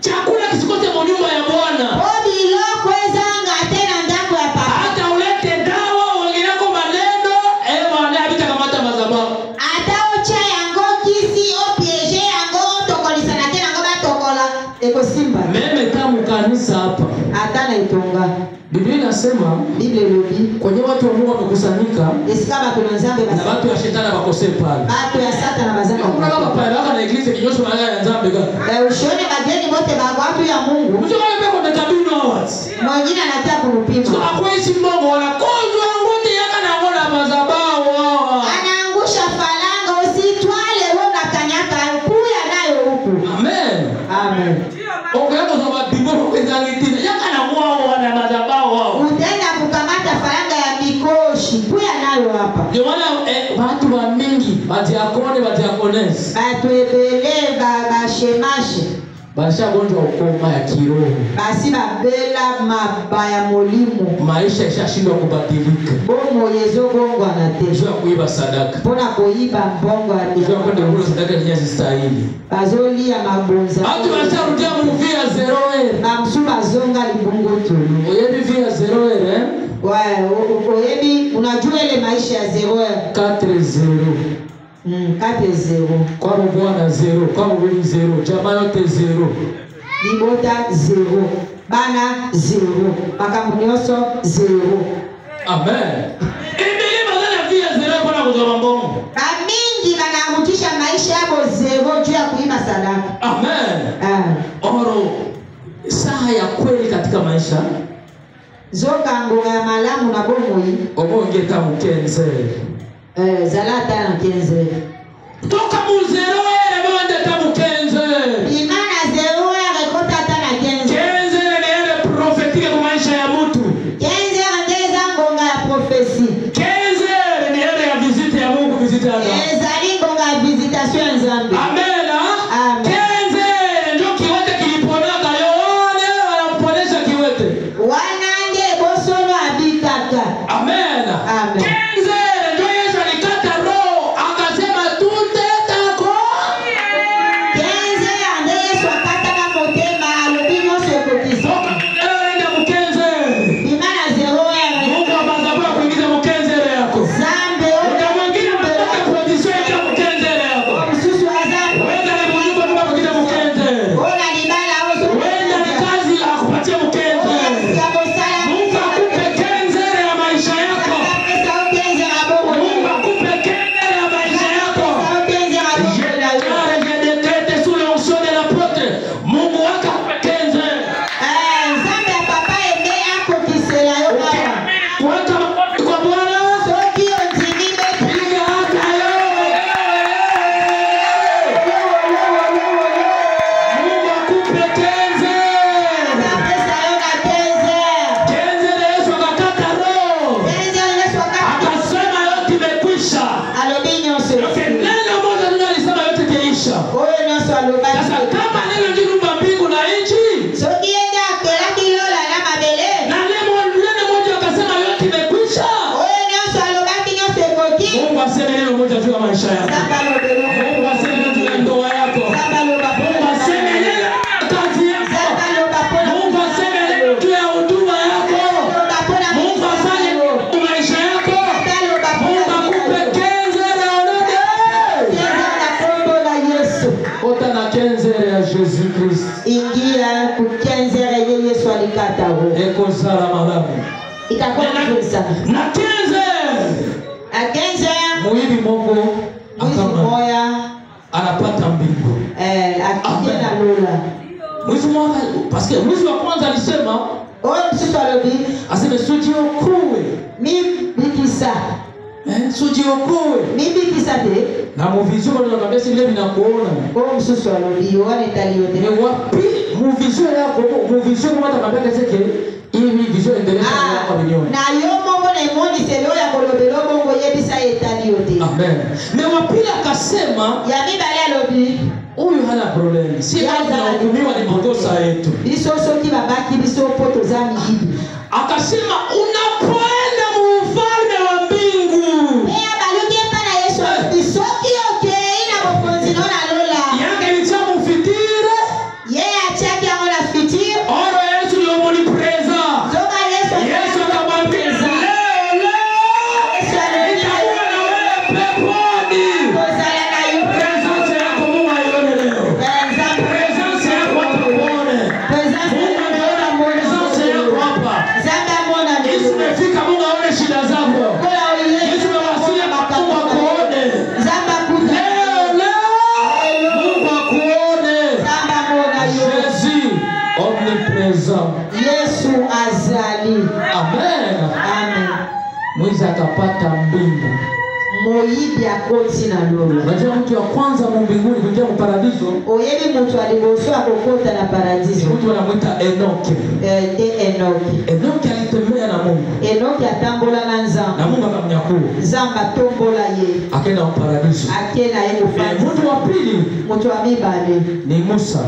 chakula kisikose mnyumba ya Bwana. Bodi loko ezanga tena ndako ya papa. Hata ulete dawa uongeleko maneno, wale habita kamata mazabao. Ata ocha yango kisi opiege yango tokolisa na tena ngoba tokola eko simba. Meme kama kanisa hapa. Ata na itonga. Biblia inasema Biblia lobi kwenye watu wa Mungu wamekusanyika esikaba tunanzambe basi. na watu wa shetani wakose pale. Watu ya Satan bazanga. Kuna kama pale waka na iglesia kinyosho maana ya nzambe gani? Ushone bageni wote ba watu ya Mungu. Mtu kama peko mtakabino watu. Mwingine anatia kunupima. Kwa kweli Mungu wanakozwa ngote yaka na ngola mazabao hawa. Anaangusha falanga usitwale wewe unakanyaka kuya nayo huku. Amen. Amen. Ongea kwa mabingo kwa zangitina yaka na wao wana mazabao hao. Utaenda kukamata falanga ya mikoshi kuya nayo hapa. Ndio maana watu wa mingi, badiakonesi. Batu ebele bashemashe. Bashagonjwa ukoma ya kiroho. Basi babela mabaya molimo. Maisha ishashindwa kubadilika. Bomo yezo bongo anatesha. Jua kuiba sadaka. Pona kuiba mbongo ati. Jua kwenda kula sadaka ni nyasi stahili. Bazoli ya mabonza. Hatu basharudia muvia 0 Bamsu bazonga libungo tulu. Oyebi via 0 Oyebi unajua ile maisha ya 0 4-0. 4-0. Kwa Bwana 0, kwa Mungu 0, jamaa yote 0. Libota 0. Bana 0. Makamnyoso 0. Amen. Ibili bazana via 0 kwa kuzoma mbongo. Bamingi banaamukisha maisha yabo 0 juu ya kuiba sadaka. Amen. Oro saa ya kweli katika maisha. Zoka ngonga ya malamu na bomoi. Omonge tamu kenze. Zalata na kenze. Toka mu 0 bonde tamu kenze. Imana 0 rekota tana kenze. Kenze ni ile profetika kwa maisha ya mtu. Kenze andeza ngonga ya profesi. Kenze ni ile ya visite ya Mungu visite ya. Zali ngonga ya visitation ya Nzambe. Amen. Amen. Kenze ndio kiwete kiliponaka yoone wanaponesha kiwete. Wanande bosono abitaka. Amen. Amen. Kenze ndio Yesu alikata roho akasema tutetako. Kenze ande Yesu akataka motema alobino sekotisa. Ndio mkenze. Imana 0 Mungu abazabua kuingiza mkenze yako. Zambe Ndio mwingine anataka position ya mkenze yako. Msusu wa Zambe. Wenda ni Mungu Mungu akuingiza mkenze. Ona libala ozo. Wenda ni kazi akupatie mkenze. Mungu akupe kenze ya maisha yako. Mungu akupe kenze ya maisha yako. Je décrète sous l'onction de l'apôtre. Mungu wako akupe kenze. Weka makofi kwa Bwana. Piga hata yowe. Mungu akupe kenze. Kenze na Yesu akakata roho. Akasema yote imekwisha. Neno moja ndio alisema yote imeisha. Sasa kama neno ndio rumba mbingu na nchi, na neno moja akasema yote imekwisha. Mungu aseme neno moja juu ya maisha yako. Mungu aseme neno juu ya ndoa yako. Mungu aseme neno kazi yako. Mungu aseme neno juu ya huduma yako. Mungu afanye maisha yako. Mungu akupe kenze na onode. Ota na kenze ya Jésus Christ. Ingia kukenzere ye Yesu alikata ho. Eko sala malamu. Itakuwa nzuri sana. Na kenze. Akenze Muibi Mungu mwizi akama moya anapata mbingu. akije na lola. Mwizi mwaka parce que mwizi wa kwanza alisema Oyo msusu alobi aseme sujiokoe. mi bikisa. Sujiokoe. Mi bikisa te. Na muvizio kwa kabisa ile binakuona. Oyo msusu alobi yoane taliote. Ni wapi muvizio yako muvizio kama tabaka zake hivi vizio endelea kwa vinyoni. Na yo mongo na imoni selo ya kolobelo bongo yebisa Amen. Na wapili akasema ya mibale alobi huyu hana problem. Si tunahukumiwa ni makosa yetu. biso soki babaki biso poto za mihibi. Akasema unapoenda ufalme wa mbingu. Ea baluki pana Yesu bisoki okay na bokonzi nona lola. Yake ni chamu fitire. Yeye achaki amona fitire. Oro Yesu ni omnipresa. Zoba Yesu akamwambia leo. Yesu alikuwa na wewe peponi. kozala na yu. Presence yako Mungu aione leo. Presence yako tuone. Mungu ameona presence yako hapa. Yesu umefika Mungu aone shida zako. Yesu umewasilia Mungu akuone. Leo Mungu akuone. Jésus omniprésent. Yesu azali. Amen. Amen. Mwizi akapata mbingu. Moyibi akoti na lolo. Unajua mtu wa kwanza mbinguni kuingia mu paradiso, Oyebi mtu aliboso akokota na paradiso. mtu anamuita Enoki. Enoki. Enoki alitembea na Mungu. Enoki atambola na nzamba. Na Mungu akamnyakua. Nzamba tombola ye. Akaenda mu paradiso. Akena ye kufanya. Mtu wa pili Mtu wa mibale ni Musa.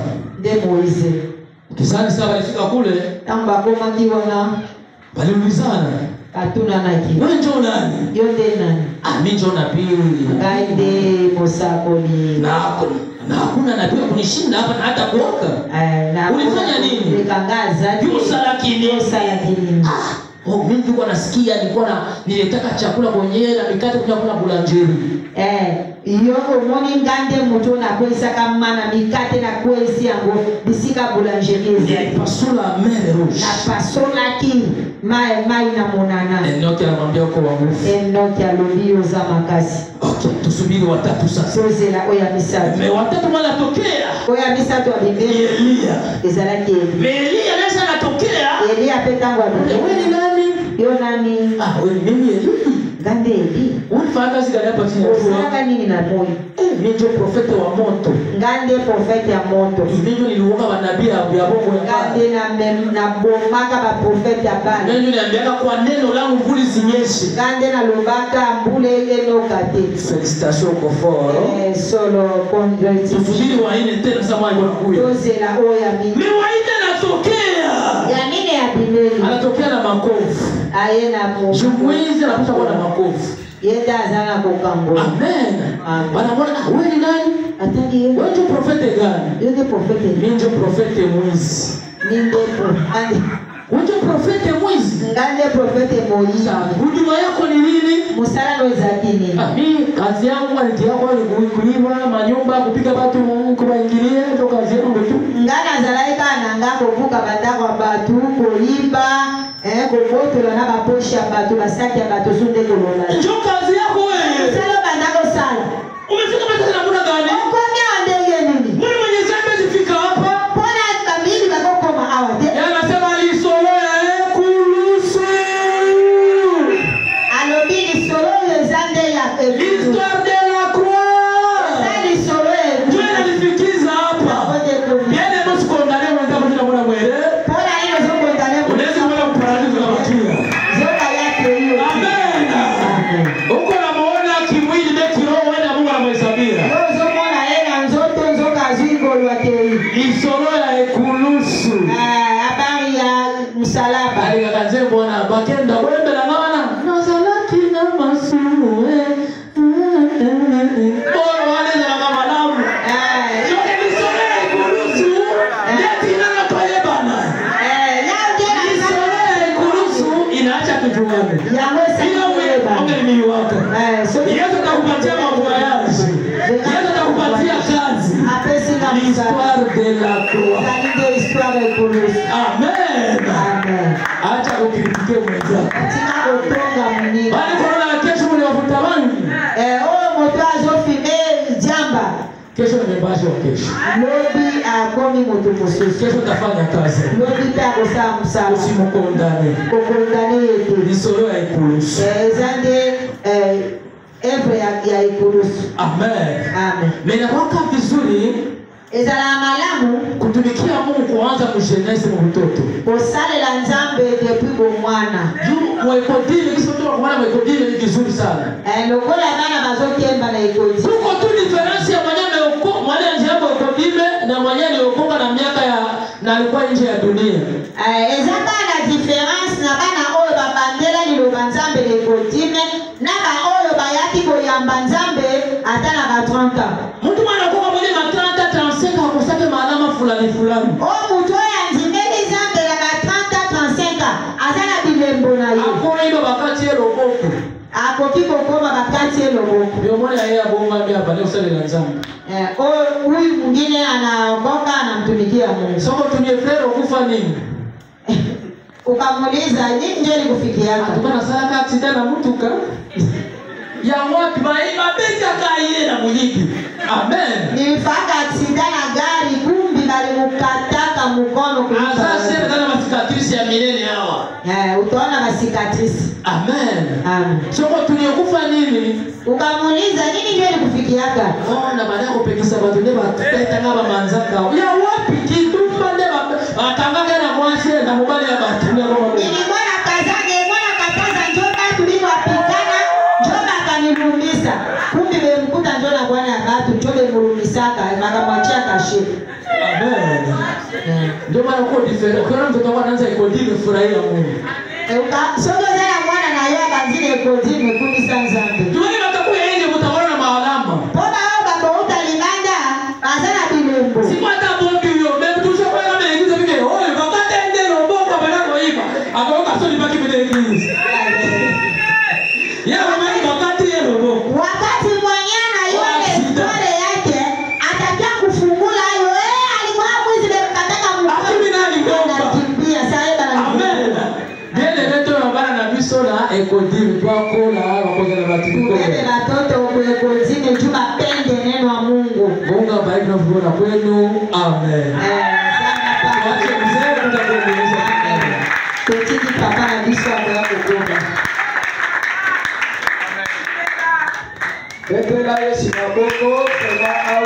de Moize. Kisani sasa alifika kule, Tamba koma kiwana waliulizana, katuna naki. wewe njoo nani? Yonde nani? Mimi njoo nabii. Gaide Mosakoni. Na hakuna nabii kunishinda hapa na hata kuoka. Na Ulifanya nini? Nikangaza. Yusa lakini. Mimi nilikuwa nasikia nilitaka chakula kwenyewe na mikate kuna bulanjeri. Iyo omoni ngande muto na kwesa kama na mikate na kwesi yango bisika boulangerie. Pasula mere rouge. Na pasula ki mai na monana. Enoki anamwambia uko wamufu. Enoki alobio za makasi. Okay, tusubiri watatu sasa. Sozela oya misatu. Watatu mala tokea. Oya misatu abibeli. Elia. Ezalaki Elia nasa anatokea. Elia petango abibeli. Wewe ni nani? Yo nani? Wewe ni mimi Elia. Ngande Eli. Unafanya kazi gani hapa chini? Unafanya nini na moyo? Mimi ndio profeta wa moto. Ngande profeta ya moto. Mimi niliuoga manabii ya bongo ya Ngande na bomaka ba profeta ya bana. Mimi niliambiaka kwa neno langu mvuli zinyeshe. Ngande na lobaka mbule eno kate. Félicitations kwa fort. Solo congrats. Tusubiri waine tena sasa mwana kuja. Tozela oya mimi. Mimi waine natokea. Ya nini ya bimeli? Anatokea na makofu. Ayena mo. Jumuizi anapaswa kuwa na makofu. Yenda azana kukango. Amen. Wanamwona wewe ni nani? Ataki yeye. Wewe ndio profeta gani? Yeye profeta. Mimi ndio profeta mwizi. Ninde profeta. Wewe ndio profeta mwizi. Ngande profeta Moiza. Huduma yako ni nini? Musala no zakini. Mimi kazi yangu ni kulima manyumba, kupiga watu kuwaingilia, ndio kazi yangu tu. Ngana zalaika na ngako kuvuka bandako batu kuliba kubotola na baposha batu basaki ya batu sunde kolona. Ndio kazi yako wewe. Sala bandako sala. Umefika pesa na muda gani? Ukomea ndege nini? Mbona mwenye zambi zifika hapa? Pona kamili bako koma hawa. Anasema alisoloya kulusu. Alobili solo yezande ya L'histoire de la croix. Sali solo Ndio inanifikiza hapa. Yale mtu kondane mwenzako bila mwana mwele. Pona hilo zoko ndane. Unaweza kuona paradiso na makia. Zoka yake hiyo. Amen. Uko na muona kimwili na kiroho wewe Mungu anamhesabia. Yo zoko na yeye nzoto zoka zingo lwake. Isolo ya ekulusu. Habari ya msalaba. Alikakaze bwana bakenda wembe na mwana. Nazalaki na masumu. Bora wale za kama lamu. Yote isolo ya ekulusu. Yeti nana pale bana. Isolo ya ekulusu inaacha tujuane. Ni wako. Yesu atakupatia mambo yazi. Yesu atakupatia kazi. L'histoire de la croix. Amen. Acha ukritike mwenzako. Bali corona kesho mliwavuta wangi. Kesho nimebashwa kesho. Kesho utafanya kazi. Usimkondane. Nisoro ya ikulusu. Amen. Menawaka vizuri. Ezala malamu kutumikia Mungu kuanza kujeneza mtoto. Osale la nzambe depuis bo mwana. Juu mwekodime kisi mtu wakumana mwekodime ni vizuri sana. Lokola bana bazokiemba na ekodime. Tuko tu difference ya mwenye njia mwekodime na mwenye aliokoka na miaka ya na alikuwa nje ya dunia. Ezaka na difference na bana oyo babandela liloba nzambe na ekodime na ba oyo bayaki koyamba nzambe ata na ba 30 ans. Mtu anakuwa mwenye ma 30 35 hakosake maalama fulani fulani. Mtu oyo anzimeli nzambe na ba 30 35 azana bilembo na yo. Akona ilo bakati ye loboko. Akoki kokoma bakati ye loboko. Ndio mwana yeye abonga mbele hapa leo sasa na nzambe. Huyu mwingine anaokoka anamtumikia Mungu. Soko tumie frere kufa nini? Ukamuuliza nini ndio likufikia hapa? Tukana sala accident na mtu ka. Ya wapi maiba beta kaile na muliki. Amen. Nilifanya accident na gari kumbi balimukataka mkono kulipa. Sasa ndio na masikatrisi ya milele hawa. Utaona masikatrisi. Amen. Amen. Soko tuliokufa nini? Ukamuuliza nini ndio likufikia hapa? Na baada ya kupekisa watu ndio bateta ngaba manzaka. Ya wapi kitumba ndio batangaka na mwasi na mobali ya batu ndio roho. Nilikuwa na kazange, mwana kataza njoka tulipopigana, njoka akanirudisha. Kumbe nimemkuta ndio na bwana ya watu, njoka imrudisaka, akamwachia kashi. Amen. Ndio maana uko different. Kwa mtoto wako anaanza ikodime furahia Mungu. Sogo zana mwana na yeye banzile ikodime kumi sanzambe. Tuone watakuwa yeye mtawala na maalama. Baba au baba utalimanda, azana bilembo. Si kwata bombi huyo, mimi tushokoe kama ingiza vile. Oye, wakati ndio bongo bana kuiba. Akaoka sio nibaki bila ingiza. Yeye mama wakati yeye bongo. Wakati mwenyewe yule story yake atakia kufungula hiyo alikuwa mwizi ndio kataka mkono. Mimi nani ngomba? Anakimbia sasa bana. Amen. Dele leto bana na biso na ekodime kwa kola wakoza na watu. Kubebe watoto kwa ekodime juma pende neno wa Mungu. Mungu abariki na kuona kwenu. Amen. Sana papa. Wacha mzee tutakuendeleza. Petiti papa na biso kwa kugonga. Petela Yesu maboko, kwa au